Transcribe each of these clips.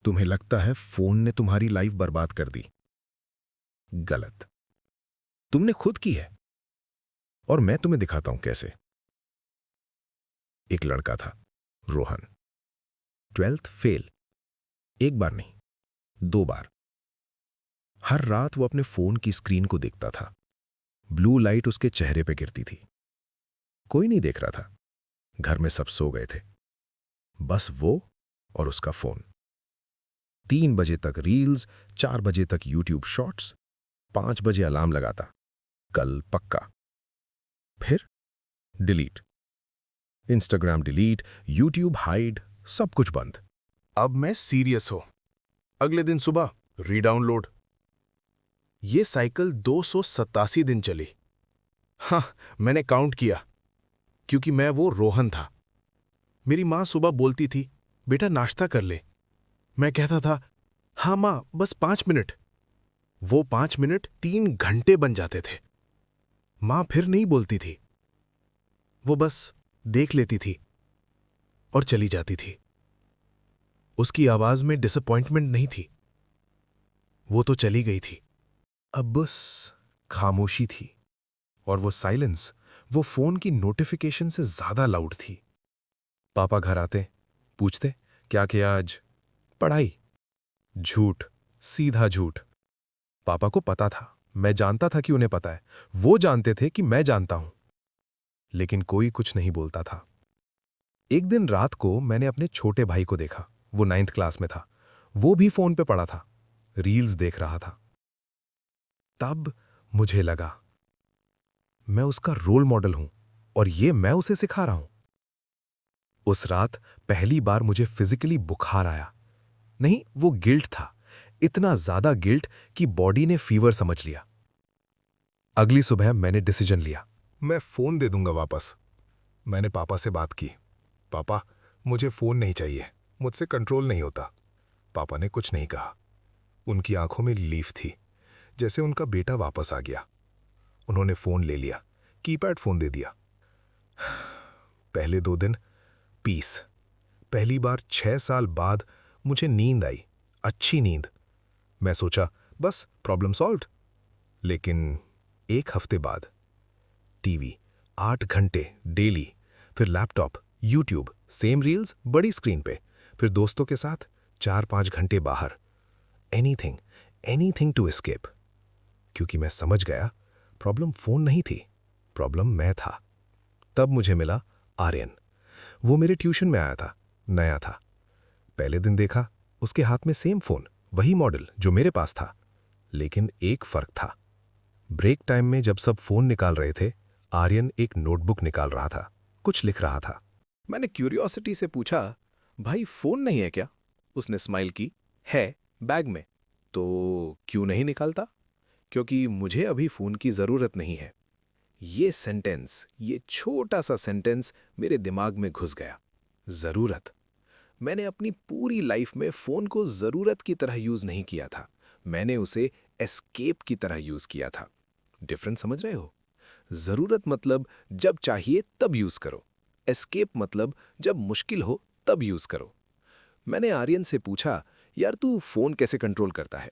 तुम्हें लगता है फोन ने तुम्हारी लाइफ बर्बाद कर दी। गलत। तुमने खुद की है। और मैं तुम्हें दिखाता हूं कैसे। एक लड़का था, रोहन। 12th fail. एक बार नहीं, 2 बार। हर रात वो अपने फोन की स्क्रीन को देखता था। ब्लू लाइट उसके चेहरे पे गिरती थी। कोई नहीं देख रहा था। घर में सब सो गए थे। बस वो और उसका फोन। 3 बजे तक रील्स, 4 बजे तक यूट्यूब शॉर्ट्स, 5 बजे अलार्म लगाता, कल पक्का। फिर delete. Instagram delete, YouTube hide, सब कुछ बंद। अब मैं सीरियस हो। अगले दिन सुबह रीडाउनलोड। ये साइकिल 287 दिन चली। हाँ, मैंने काउंट किया, क्योंकि मैं वो रोहन था। मेरी माँ सुबह बोलती थी, बेटा नाश्ता कर ले। मैं कहता था, हाँ माँ, बस 5 मिनट। वो 5 मिनट 3 घंटे बन जाते थे। माँ फिर नहीं बोलती थी, वो बस देख लेती थी और चली जाती थी। उसकी आवाज में डिसअपॉइंटमेंट नहीं थी, वो तो चली गई थी। अब बस खामोशी थी, और वो साइलेंस वो फोन की नोटिफिकेशन से ज्यादा लाउड थी। पापा घर आते, पूछते, क्या किया आज? पढ़ाई। झूठ, सीधा झूठ। पापा को पता था, मैं जानता था कि उन्हें पता है। वो जानते थे कि मैं जानता हूं, लेकिन कोई कुछ नहीं बोलता था। एक दिन रात को मैंने अपने छोटे भाई को देखा। वो 9th क्लास में था। वो भी फोन पे पड़ा था, रील्स देख रहा था। तब मुझे लगा, मैं उसका रोल मॉडल हूं, और ये मैं उसे सिखा रहा हूं। उस रात पहली बार मुझे फिजिकली बुखार आया। नहीं, वो गिल्ट था। इतना ज्यादा गिल्ट कि बॉडी ने फीवर समझ लिया। अगली सुबह मैंने डिसीजन लिया, मैं फोन दे दूंगा वापस। मैंने पापा से बात की, पापा मुझे फोन नहीं चाहिए, मुझसे कंट्रोल नहीं होता। पापा ने कुछ नहीं कहा। उनकी आंखों में रिलीफ थी, जैसे उनका बेटा वापस आ गया। उन्होंने फोन ले लिया, कीपैड फोन दे दिया। पहले 2 दिन पीस। पहली बार 6 साल बाद मुझे नींद आई, अच्छी नींद। मैं सोचा बस प्रॉब्लम सॉल्व्ड। लेकिन 1 हफ्ते बाद टीवी 8 घंटे डेली, फिर लैपटॉप, यूट्यूब, सेम रील्स बड़ी स्क्रीन पे, फिर दोस्तों के साथ 4-5 घंटे बाहर। Anything, anything to escape. क्योंकि मैं समझ गया, प्रॉब्लम फोन नहीं थी, प्रॉब्लम मैं था। तब मुझे मिला आर्यन। वो मेरे ट्यूशन में आया था, नया था। पहले दिन देखा, उसके हाथ में सेम फोन, वही मॉडल जो मेरे पास था। लेकिन एक फर्क था। ब्रेक टाइम में जब सब फोन निकाल रहे थे, आर्यन एक नोटबुक निकाल रहा था, कुछ लिख रहा था। मैंने क्यूरियोसिटी से पूछा, भाई फोन नहीं है क्या? उसने स्माइल की, है, बैग में। तो क्यों नहीं निकालता? क्योंकि मुझे अभी फोन की जरूरत नहीं है। ये सेंटेंस, ये छोटा सा सेंटेंस मेरे दिमाग में घुस गया। जरूरत। मैंने अपनी पूरी लाइफ में फोन को जरूरत की तरह यूज नहीं किया था। मैंने उसे एस्केप की तरह यूज किया था। डिफरेंस समझ रहे हो? जरूरत मतलब जब चाहिए तब यूज करो। एस्केप मतलब जब मुश्किल हो तब यूज करो। मैंने आर्यन से पूछा, यार तू फोन कैसे कंट्रोल करता है?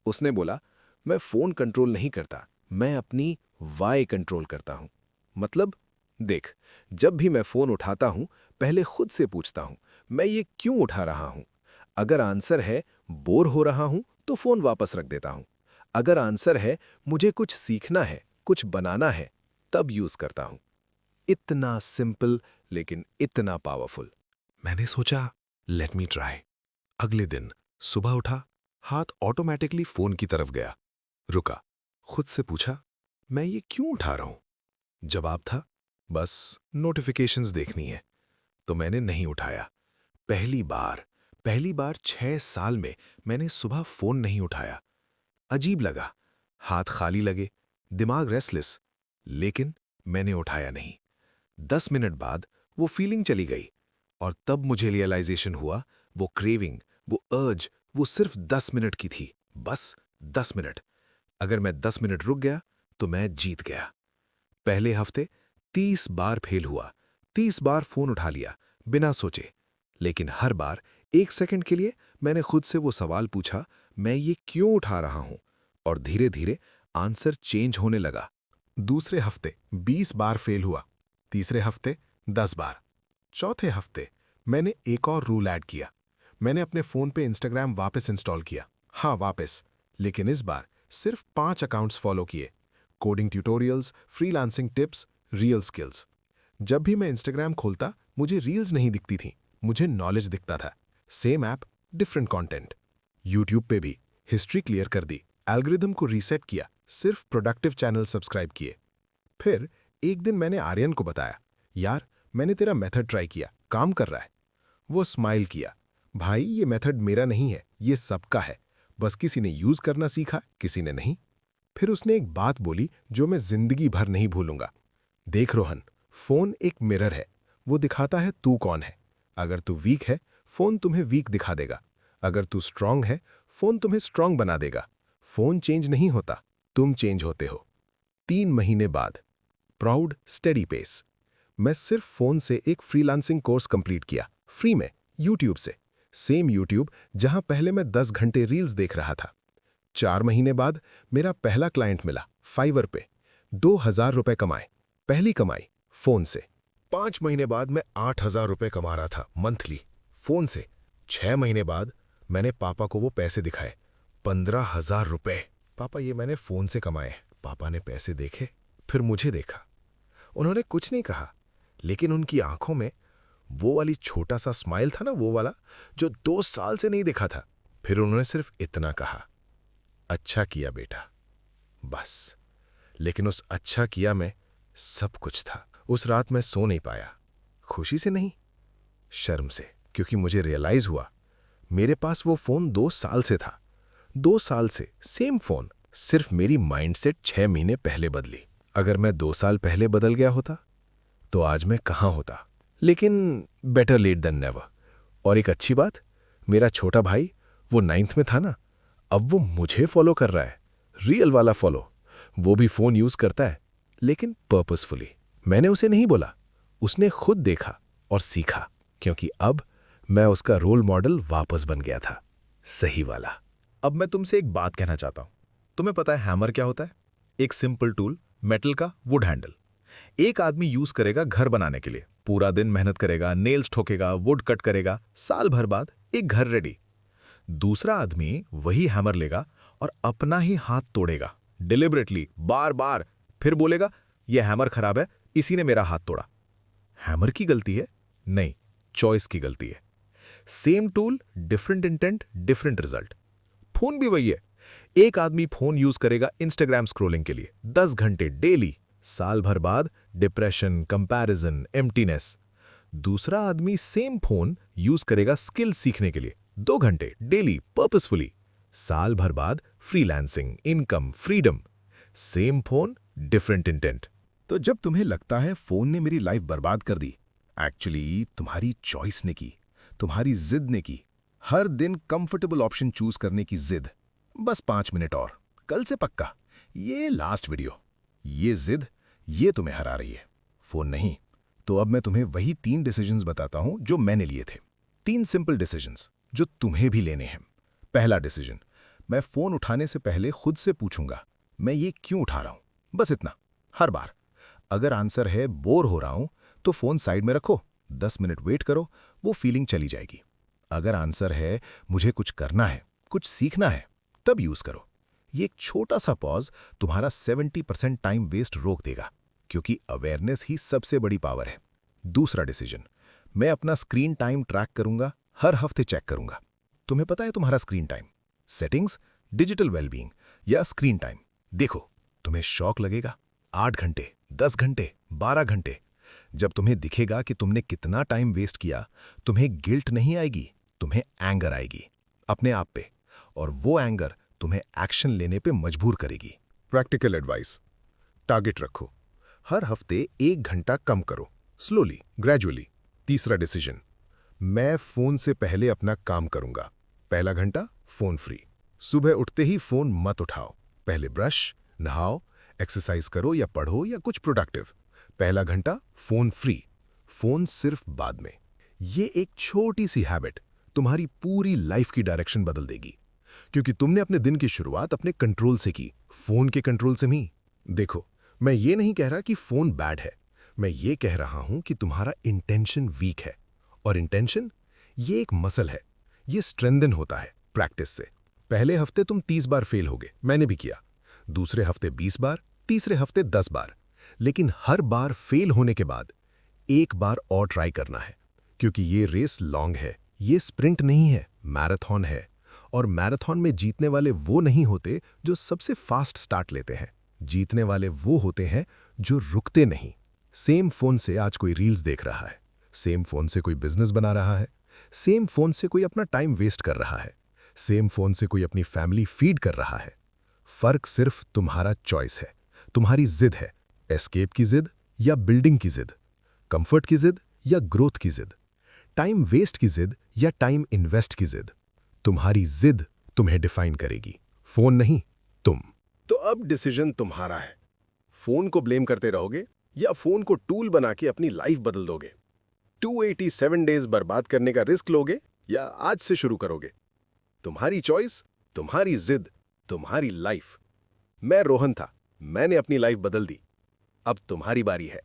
उसने बोला, मैं फोन कंट्रोल नहीं करता, मैं अपनी वाई कंट्रोल करता हूं। मतलब, देख, जब भी मैं फोन उठाता हूं, पहले खुद से पूछता हूं, मैं ये क्यों उठा रहा हूं? अगर आंसर है बोर हो रहा हूं, तो फोन वापस रख देता हूं। अगर आंसर है मुझे कुछ सीखना है, कुछ बनाना है, तब यूज करता हूं। इतना सिंपल, लेकिन इतना पावरफुल। मैंने सोचा, लेट मी ट्राई। अगले दिन सुबह उठा, हाथ ऑटोमेटिकली फोन की तरफ गया। रुका, खुद से पूछा, मैं ये क्यों उठा रहा हूं? जवाब था, बस नोटिफिकेशंस देखनी है। तो मैंने नहीं उठाया। पहली बार 6 साल में मैंने सुबह फोन नहीं उठाया। अजीब लगा, हाथ खाली लगे, दिमाग रेस्टलेस। लेकिन मैंने उठाया नहीं। 10 मिनट बाद वो फीलिंग चली गई, और तब मुझे रियलाइजेशन हुआ, वो क्रेविंग, वो अर्ज, वो सिर्फ 10 मिनट की थी। बस 10 मिनट। अगर मैं 10 मिनट रुक गया तो मैं जीत गया। पहले हफ्ते 30 बार फेल हुआ, 30 बार फोन उठा लिया बिना सोचे। लेकिन हर बार 1 सेकंड के लिए मैंने खुद से वो सवाल पूछा, मैं ये क्यों उठा रहा हूं? और धीरे धीरे आंसर चेंज होने लगा। दूसरे हफ्ते 20 बार फेल हुआ, तीसरे हफ्ते 10 बार। चौथे हफ्ते मैंने एक और रूल ऐड किया। मैंने अपने फ़ोन पे इंस्टाग्राम वापस इंस्टॉल किया। हाँ, वापस। लेकिन इस बार सिर्फ 5 अकाउंट्स फॉलो किए। Coding tutorials, freelancing tips, real skills. जब भी मैं इंस्टाग्राम खोलता, मुझे रील्स नहीं दिखती थी, मुझे नॉलेज दिखता था। Same app, different content. YouTube पे भी हिस्ट्री क्लियर कर दी, एल्गोरिदम को रीसेट किया, सिर्फ प्रोडक्टिव चैनल सब्सक्राइब किए। फिर एक दिन मैंने आर्यन को बताया, यार मैंने तेरा मेथड ट्राई किया, काम कर रहा है। वो स्माइल किया, भाई ये मेथड मेरा नहीं है, ये सबका है, बस किसी ने यूज करना सीखा, किसी ने नहीं। फिर उसने एक बात बोली जो मैं जिंदगी भर नहीं भूलूंगा। देख रोहन, फोन एक मिरर है, वो दिखाता है तू कौन है। अगर तू वीक है, फोन तुम्हें वीक दिखा देगा। अगर तू स्ट्रांग है, फोन तुम्हें स्ट्रांग बना देगा। फोन चेंज नहीं होता, तुम चेंज होते हो। 3 महीने बाद, प्राउड स्टडी पेस। मैं सिर्फ फोन से एक फ्रीलांसिंग कोर्स कंप्लीट किया, फ्री में, यूट्यूब से। सेम यूट्यूब जहां पहले मैं 10 घंटे रील्स देख रहा था। 4 महीने बाद मेरा पहला क्लाइंट मिला, फाइवर पे। 2000 रुपए कमाए, पहली कमाई फोन से। 5 महीने बाद मैं 8000 रुपए कमा रहा था मंथली, फोन से। 6 महीने बाद मैंने पापा को वो पैसे दिखाए, 15,000 रुपए। पापा, ये मैंने फोन से कमाए। पापा ने पैसे देखे, फिर मुझे देखा। उन्होंने कुछ नहीं कहा, लेकिन उनकी आंखों में वो वाली छोटा सा स्माइल था ना, वो वाला जो 2 साल से नहीं देखा था। फिर उन्होंने सिर्फ इतना कहा, अच्छा किया बेटा, बस। लेकिन उस अच्छा किया में सब कुछ था। उस रात मैं सो नहीं पाया, खुशी से नहीं, शर्म से, क्योंकि मुझे रियलाइज हुआ मेरे पास वो फोन 2 साल से था। 2 साल से सेम फोन, सिर्फ मेरी माइंडसेट 6 महीने पहले बदली। अगर मैं 2 साल पहले बदल गया होता तो आज मैं कहाँ होता। लेकिन बेटर लेट देन नेवर। और एक अच्छी बात, मेरा छोटा भाई, वो 9th में था ना, अब वो मुझे फॉलो कर रहा है, रियल वाला फॉलो। वो भी फोन यूज करता है, लेकिन पर्पसफुली। मैंने उसे नहीं बोला, उसने खुद देखा और सीखा, क्योंकि अब मैं उसका रोल मॉडल वापस बन गया था, सही वाला। अब मैं तुमसे एक बात कहना चाहता हूं। तुम्हें पता है हैमर क्या होता है? एक सिंपल टूल, मेटल का वुड हैंडल। एक आदमी यूज करेगा घर बनाने के लिए, पूरा दिन मेहनत करेगा, नेल्स ठोकेगा, वुड कट करेगा, साल भर बाद एक घर रेडी। दूसरा आदमी वही हैमर लेगा और अपना ही हाथ तोड़ेगा, डिलिबरेटली, बार बार, फिर बोलेगा यह हैमर खराब है, इसी ने मेरा हाथ तोड़ा। हैमर की गलती है? नहीं, चॉइस की गलती है। Same tool, different intent, different result. Phone भी वही है। एक आदमी फोन यूज करेगा इंस्टाग्राम स्क्रॉलिंग के लिए 10 घंटे डेली, साल भर बाद डिप्रेशन, कंपैरिजन, एम्प्टीनेस। दूसरा आदमी सेम फोन यूज करेगा स्किल सीखने के लिए 2 घंटे डेली, पर्पसफुली, साल भर बाद freelancing, income, freedom. Same phone, different intent. तो जब तुम्हें लगता है फोन ने मेरी लाइफ बर्बाद कर दी, एक्चुअली तुम्हारी चॉइस ने की, तुम्हारी जिद ने की। हर दिन कंफर्टेबल ऑप्शन चूज करने की जिद। बस 5 मिनट और, कल से पक्का। ये लास्ट वीडियो। ये जिद, ये तुम्हें हरा रही है, फोन नहीं। तो अब मैं तुम्हें वही 3 डिसीजंस बताता हूं जो मैंने लिए थे। 3 सिंपल डिसीजंस जो तुम्हें भी लेने हैं। पहला डिसीजन, मैं फोन उठाने से पहले खुद से पूछूंगा, मैं ये क्यों उठा रहा हूं? बस इतना, हर बार। अगर आंसर है बोर हो रहा हूं, तो फोन साइड में रखो, 10 मिनट वेट करो, वो फीलिंग चली जाएगी। अगर आंसर है मुझे कुछ करना है, कुछ सीखना है, तब यूज करो। ये एक छोटा सा पॉज तुम्हारा 70% टाइम वेस्ट रोक देगा, क्योंकि अवेयरनेस ही सबसे बड़ी पावर है। दूसरा डिसीजन, मैं अपना स्क्रीन टाइम ट्रैक करूंगा, हर हफ्ते चेक करूंगा। तुम्हें पता है तुम्हारा screen time? Settings, digital wellbeing या स्क्रीन टाइम। देखो, तुम्हें शॉक लगेगा। 8 घंटे, 10 घंटे, 12 घंटे। जब तुम्हें दिखेगा कि तुमने कितना टाइम वेस्ट किया, तुम्हें गिल्ट नहीं आएगी, तुम्हें एंगर आएगी अपने आप पे, और वो एंगर तुम्हें एक्शन लेने पे मजबूर करेगी। प्रैक्टिकल एडवाइस, टारगेट रखो, हर हफ्ते 1 घंटा कम करो, स्लोली, ग्रेजुअली। तीसरा डिसीजन, मैं फोन से पहले अपना काम करूंगा। पहला घंटा फोन फ्री। सुबह उठते ही फोन मत उठाओ, पहले ब्रश, नहाओ, एक्सरसाइज करो या पढ़ो या कुछ प्रोडक्टिव। पहला घंटा फोन फ्री, फोन सिर्फ बाद में। ये एक छोटी सी हैबिट तुम्हारी पूरी लाइफ की डायरेक्शन बदल देगी, क्योंकि तुमने अपने दिन की शुरुआत अपने कंट्रोल से की, फोन के कंट्रोल से नहीं। देखो, मैं ये नहीं कह रहा कि फोन बैड है, मैं ये कह रहा हूं कि तुम्हारा इंटेंशन वीक है। और इंटेंशन, ये एक मसल है, ये स्ट्रेंथन होता है प्रैक्टिस से। पहले हफ्ते तुम 30 बार फेल होगे, मैंने भी किया। दूसरे हफ्ते 20 बार, तीसरे हफ्ते 10 बार। लेकिन हर बार फेल होने के बाद एक बार और ट्राई करना है, क्योंकि ये रेस लॉन्ग है, ये स्प्रिंट नहीं है, मैराथन है। और मैराथन में जीतने वाले वो नहीं होते जो सबसे फास्ट स्टार्ट लेते हैं, जीतने वाले वो होते हैं जो रुकते नहीं। सेम फोन से आज कोई रील्स देख रहा है, सेम फोन से कोई बिजनेस बना रहा है, सेम फोन से कोई अपना टाइम वेस्ट कर रहा है, सेम फोन से कोई अपनी फैमिली फीड कर रहा है। फर्क सिर्फ तुम्हारा चॉइस है, तुम्हारी जिद है। एस्केप की जिद या बिल्डिंग की जिद, कंफर्ट की जिद या ग्रोथ की जिद, टाइम वेस्ट की जिद या टाइम इन्वेस्ट की जिद। तुम्हारी जिद तुम्हें डिफाइन करेगी, फोन नहीं, तुम। तो अब डिसीजन तुम्हारा है। फोन को ब्लेम करते रहोगे या फोन को टूल बना के अपनी लाइफ बदल दोगे? 287 डेज बर्बाद करने का रिस्क लोगे या आज से शुरू करोगे? तुम्हारी चॉइस, तुम्हारी जिद, तुम्हारी लाइफ। मैं रोहन था, मैंने अपनी लाइफ बदल दी। अब तुम्हारी बारी है।